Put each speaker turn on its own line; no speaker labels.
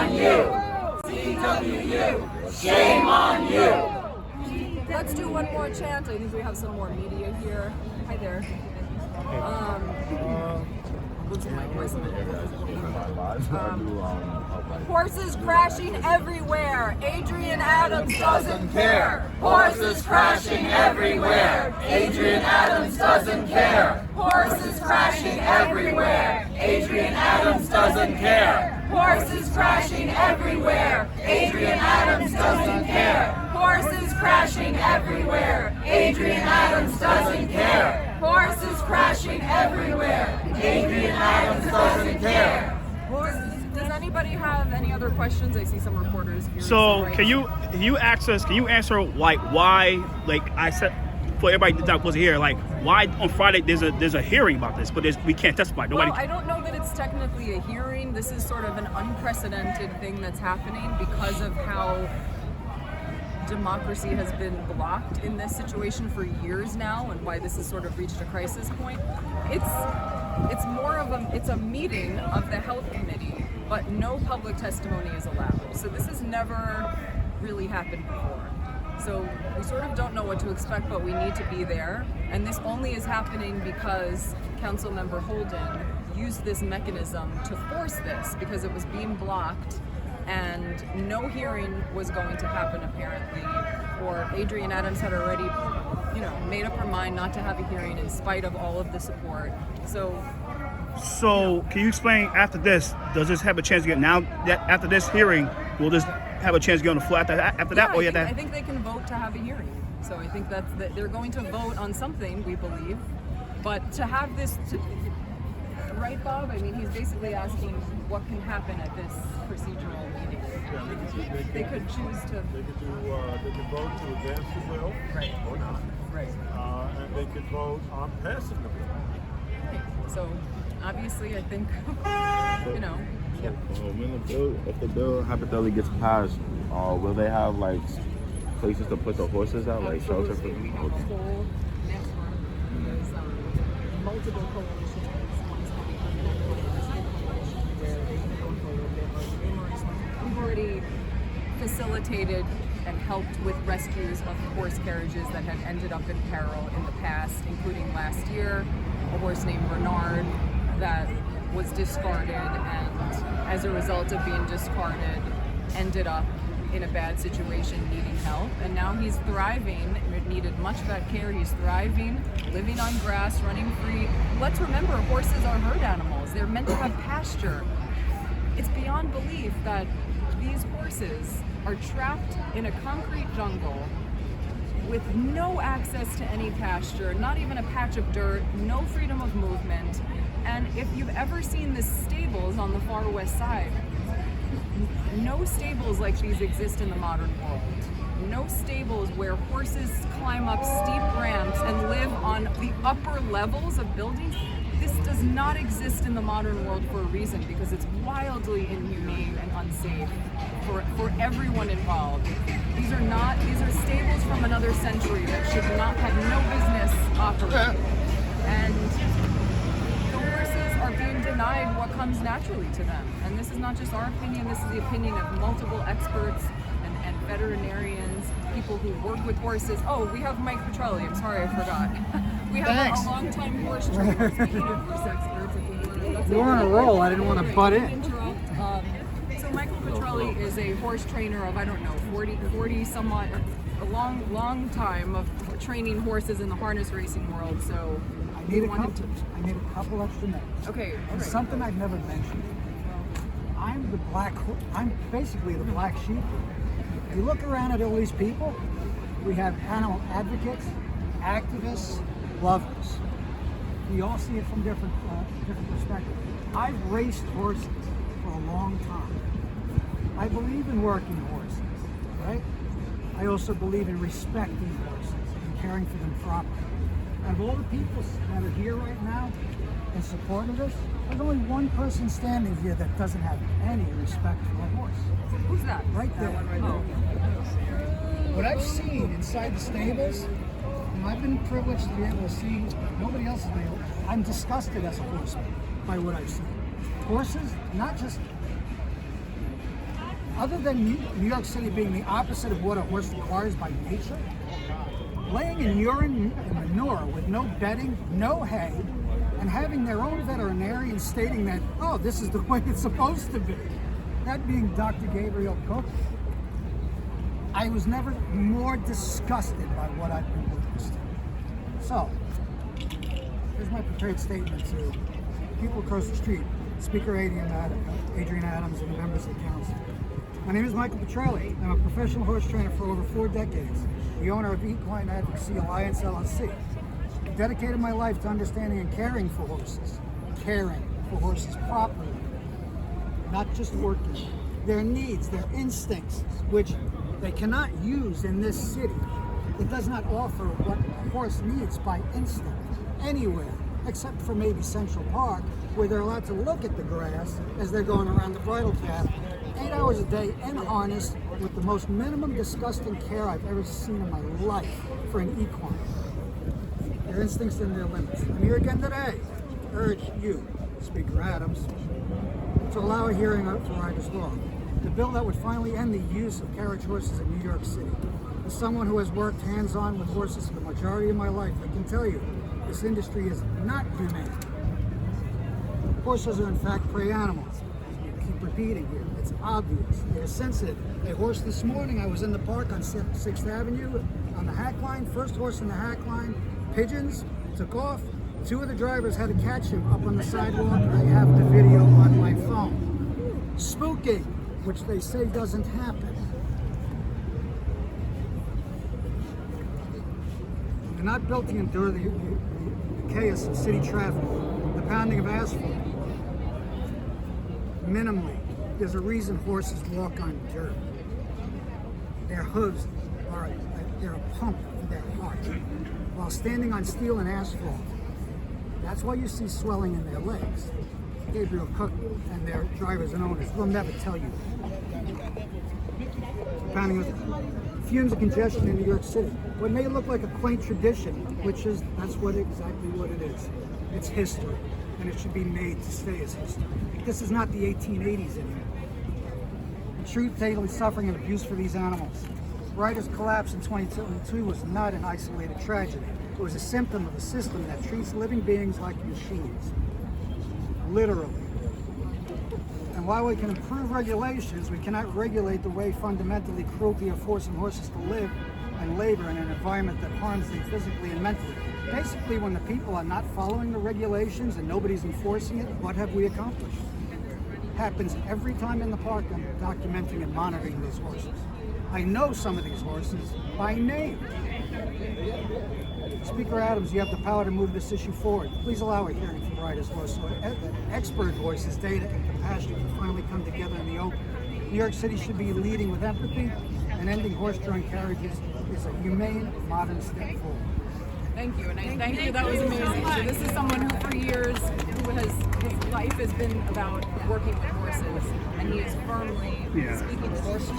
on you! CWU, shame on you!
Let's do one more chant. I think we have some more media here. Hi there. What's my voice? Horses crashing everywhere. Adrian Adams doesn't care.
Horses crashing everywhere. Adrian Adams doesn't care. Horses crashing everywhere. Adrian Adams doesn't care. Horses crashing everywhere. Adrian Adams doesn't care. Horses crashing everywhere. Adrian Adams doesn't care. Horses crashing everywhere. Adrian Adams doesn't care.
Does anybody have any other questions? I see some reporters here.
So can you answer like why, like I said for everybody that wasn't here, like why on Friday there's a hearing about this, but we can't testify. Nobody.
Well, I don't know that it's technically a hearing. This is sort of an unprecedented thing that's happening because of how democracy has been blocked in this situation for years now, and why this has sort of reached a crisis point. It's more of a meeting of the health committee, but no public testimony is allowed. So this has never really happened before. So we sort of don't know what to expect, but we need to be there. And this only is happening because Councilmember Holden used this mechanism to force this because it was being blocked. And no hearing was going to happen apparently, or Adrian Adams had already, made up her mind not to have a hearing in spite of all of the support. So
can you explain after this? Does this have a chance to get now that after this hearing? Will this have a chance to get on the floor after that?
I think they can vote to have a hearing. So I think that they're going to vote on something, we believe, but to have this. Right, Bob? I mean, he's basically asking what can happen at this procedural meeting.
Yeah,
they could choose to.
They could vote to advance the bill,
right,
or not.
Right.
And they could vote on passing the bill.
Right. So, obviously, I think,
If the bill hypothetically gets passed, will they have like places to put the horses at, like shelter for them?
We have a whole network. There's multiple coalitions. We've already facilitated and helped with rescues of horse carriages that had ended up in peril in the past, including last year, a horse named Bernard that was discarded and as a result of being discarded ended up in a bad situation needing help, and now he's thriving. It needed much vet care. He's thriving, living on grass, running free. Let's remember, horses are herd animals. They're meant to have pasture. It's beyond belief that these horses are trapped in a concrete jungle with no access to any pasture, not even a patch of dirt, no freedom of movement. And if you've ever seen the stables on the far west side, no stables like these exist in the modern world. No stables where horses climb up steep ramps and live on the upper levels of buildings. This does not exist in the modern world for a reason, because it's wildly inhumane and unsafe for everyone involved. These are stables from another century that should not have no business operating. And the horses are being denied what comes naturally to them. And this is not just our opinion, this is the opinion of multiple experts and veterinarians, people who work with horses. Oh, we have Mike Petrelli, I'm sorry I forgot. We have a long-time horse trainer, speaking of horse experts.
You're on a roll, I didn't want to butt in.
So Michael Petrelli is a horse trainer of, 40 somewhat, a long time of training horses in the harness racing world, so
I need a couple extra minutes.
Okay, all right.
Something I've never mentioned. I'm basically the black sheep. You look around at all these people, we have animal advocates, activists, lovers. We all see it from different perspectives. I've raced horses for a long time. I believe in working horses, right? I also believe in respecting horses and caring for them properly. Out of all the people that are here right now in support of this, there's only one person standing here that doesn't have any respect for a horse.
Who's that?
Right there.
That one right there.
What I've seen inside the stables, and I've been privileged to be able to see nobody else has been able. I'm disgusted as a horseman by what I've seen. Horses, not just Other than New York City being the opposite of what a horse requires by nature, laying in urine and manure with no bedding, no hay, and having their own veterinarian stating that, oh, this is the way it's supposed to be. That being Dr. Gabriel Cook, I was never more disgusted by what I've been witnessing. So, here's my prepared statement to people across the street, Speaker Adrian Adams, and the members of the council. My name is Michael Petrelli. I'm a professional horse trainer for over 4 decades, the owner of Equine Advocacy Alliance LLC. I've dedicated my life to understanding and caring for horses properly, not just working. Their needs, their instincts, which they cannot use in this city. It does not offer what a horse needs by instinct anywhere, except for maybe Central Park, where they're allowed to look at the grass as they're going around the bridle path 8 hours a day in harness with the most minimum disgusting care I've ever seen in my life for an equine. Their instincts and their limits. I'm here again today to urge you, Speaker Adams, to allow a hearing for Riders Law, the bill that would finally end the use of carriage horses in New York City. As someone who has worked hands-on with horses for the majority of my life, I can tell you, this industry is not humane. Horses are in fact prey animals. I keep repeating here, it's obvious. They're sensitive. A horse this morning, I was in the park on 6th Avenue on the hack line, first horse in the hack line, pigeons, took off. 2 of the drivers had to catch him up on the sidewalk. I have the video on my phone. Spooking, which they say doesn't happen. They're not built to endure the chaos of city traffic, the pounding of asphalt. Minimally, there's a reason horses walk on dirt. Their hooves they're a pump for their heart. While standing on steel and asphalt, that's why you see swelling in their legs. Gabriel Cook and their drivers and owners will never tell you that. Pounding of fumes of congestion in New York City. What may look like a quaint tradition, that's exactly what it is. It's history, and it should be made to stay as history. This is not the 1880s anymore. The true daily suffering and abuse for these animals. Riders' collapse in 2022 was not an isolated tragedy. It was a symptom of a system that treats living beings like machines. Literally. And while we can improve regulations, we cannot regulate the way fundamentally cruelty are forcing horses to live and labor in an environment that harms them physically and mentally. Basically, when the people are not following the regulations and nobody's enforcing it, what have we accomplished? Happens every time in the park I'm documenting and monitoring these horses. I know some of these horses by name. Speaker Adams, you have the power to move this issue forward. Please allow a hearing for Riders Law so expert voices, data, and compassion can finally come together in the open. New York City should be leading with empathy, and ending horse-drawn carriages is a humane, modern step forward.
Thank you, and I thank you. That was amazing. So this is someone who, for years, his life has been about working with horses, and he is firmly speaking to horses.